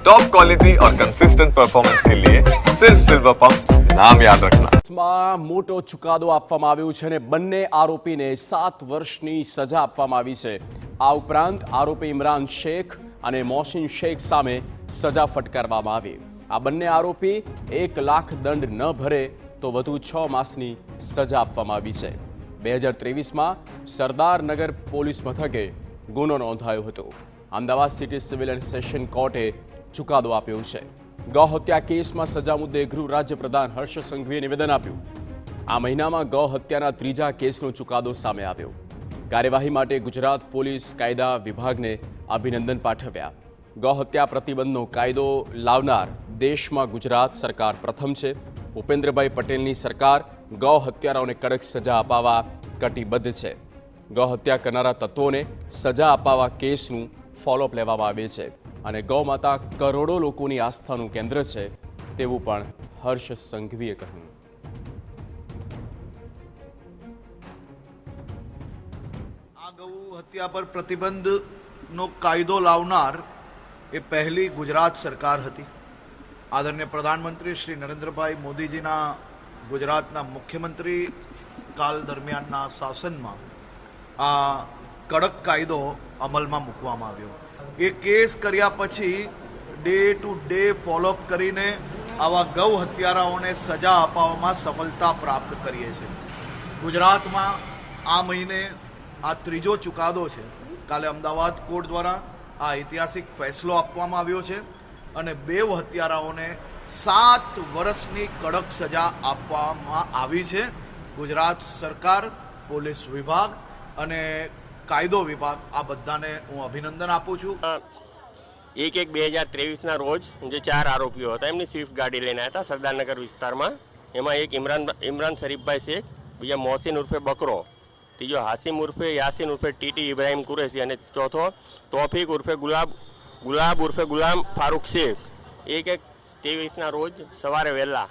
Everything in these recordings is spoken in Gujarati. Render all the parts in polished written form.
टॉप क्वालिटी और कंसिस्टेंट परफॉर्मेंस के लिए सिर्फ सिल्वर पंप नाम याद रखना। મોટો ચુકાદો આપવામાં આવ્યો છે અને બંને આરોપીને 7 વર્ષની સજા આપવામાં આવી છે। આ ઉપરાંત આરોપી ઇમરાન શેખ અને મોહસિન શેખ સામે સજા ફટકારવામાં આવી। આ બંને આરોપી 1 લાખ દંડ ન ભરે તો વધુ 6 માસની સજા આપવામાં આવી છે। 2023માં સરદારનગર પોલીસ મથકે ગુનો નોંધાયો હતો। Ahmedabad city civil and session કોર્ટે ચુકાદો આપ્યો છે। ગૌ હત્યા કેસમાં સજા મુદ્દે ગૃહ રાજ્ય પ્રધાન હર્ષ સંઘવીએ નિવેદન આપ્યું। આ મહિનામાં ગૌ હત્યાના ત્રીજા કેસનો ચુકાદો સામે આવ્યો। કાર્યવાહી માટે ગુજરાત પોલીસ કાયદા વિભાગને અભિનંદન પાઠવ્યા। ગૌ હત્યા પ્રતિબંધનો કાયદો લાવનાર દેશમાં ગુજરાત સરકાર પ્રથમ છે। ભૂપેન્દ્રભાઈ પટેલની સરકાર ગૌ હત્યારાઓને કડક સજા અપાવવા કટિબદ્ધ છે। ગૌ હત્યા કરનારા તત્વોને સજા અપાવવા કેસનું ફોલોઅપ લેવામાં આવે છે અને ગૌ માતા કરોડો લોકોની આસ્થાનું કેન્દ્ર છે તેવું પણ હર્ષ સંઘવીએ કહ્યું। આ ગૌ હત્યા પર પ્રતિબંધનો કાયદો લાવનાર એ પહેલી ગુજરાત સરકાર હતી। આદરણીય પ્રધાનમંત્રી શ્રી નરેન્દ્રભાઈ મોદીજીના ગુજરાતના મુખ્યમંત્રી કાલ દરમિયાનના શાસનમાં આ કડક કાયદો અમલમાં મૂકવામાં આવ્યો। એ કેસ કર્યા પછી ડે ટુ ડે ફોલોઅપ કરીને આવા ગૌ હત્યારાઓને સજા અપાવવામાં સફળતા પ્રાપ્ત કરીએ છીએ। ગુજરાતમાં આ મહિને આ ત્રીજો ચુકાદો છે। કાલે અમદાવાદ કોર્ટ દ્વારા આ ઐતિહાસિક ફેસલો આપવામાં આવ્યો છે અને બે હત્યારાઓને 7 વર્ષની કડક સજા આપવામાં આવી છે। ગુજરાત સરકાર, પોલીસ વિભાગ અને કાયદો વિભાગ આ બધાને હું અભિનંદન આપું છું। 1/1/2023ના રોજ જે 4 આરોપીઓ હતા એમની સ્વિફ્ટ ગાડી લઈને આવ્યા હતા સરદારનગર વિસ્તારમાં। એમાં એક ઇમરાન શરીફભાઈ શેખ, બીજા મોહસિન ઉર્ફે બકરો, ત્રીજો હાસિમ ઉર્ફે યાસીન ઉર્ફે ટીટી ઇબ્રાહિમ કુરેશી અને ચોથો તોફીક ઉર્ફે ગુલામ ફારૂક શેખ 1/1/23ના રોજ સવારે વહેલા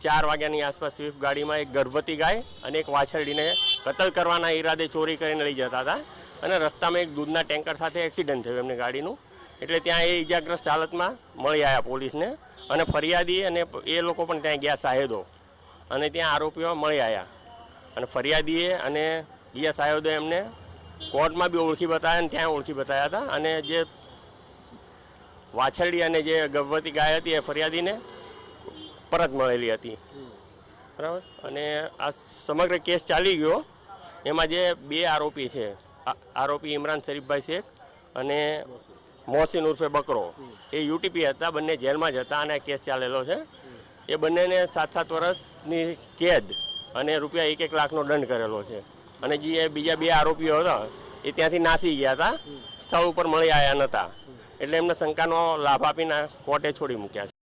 4 વાગ્યાની આસપાસ સ્વિફ્ટ ગાડીમાં એક ગર્ભવતી ગાય અને એક વાછરડીને કતલ કરવાના ઈરાદે ચોરી કરીને લઈ જતા હતા અને રસ્તામાં એક દૂધના ટેન્કર સાથે એક્સિડન્ટ થયું એમની ગાડીનું। એટલે ત્યાં એ ઇજાગ્રસ્ત હાલતમાં મળી આવ્યા પોલીસને અને ફરિયાદી અને એ લોકો પણ ત્યાં ગયા સાહેદો અને ત્યાં આરોપીઓ મળી આવ્યા અને ફરિયાદીએ અને બીજા સાહેદો એમને કોર્ટમાં બી ઓળખી બતાવ્યા અને ત્યાં ઓળખી બતાવ્યા હતા અને જે વાછરડી અને જે ગર્ભવતી ગાય હતી એ ફરિયાદીને પરત મળેલી હતી, બરાબર। અને આ સમગ્ર કેસ ચાલી ગયો। એમાં જે 2 આરોપી છે, આરોપી ઇમરાન શરીફભાઈ શેખ અને મોહસિન ઉર્ફે બકરો, એ યુટીપી હતા, બંને જેલમાં જ હતા અને કેસ ચાલેલો છે। એ બંનેને 7-7 વર્ષની કેદ અને રૂપિયા 1-1 લાખનો દંડ કરેલો છે અને જે બીજા 2 આરોપીઓ હતા એ ત્યાંથી નાસી ગયા હતા, સ્થળ ઉપર મળી આવ્યા નહોતા, એટલે એમને શંકાનો લાભ આપીને કોર્ટે છોડી મૂક્યા છે।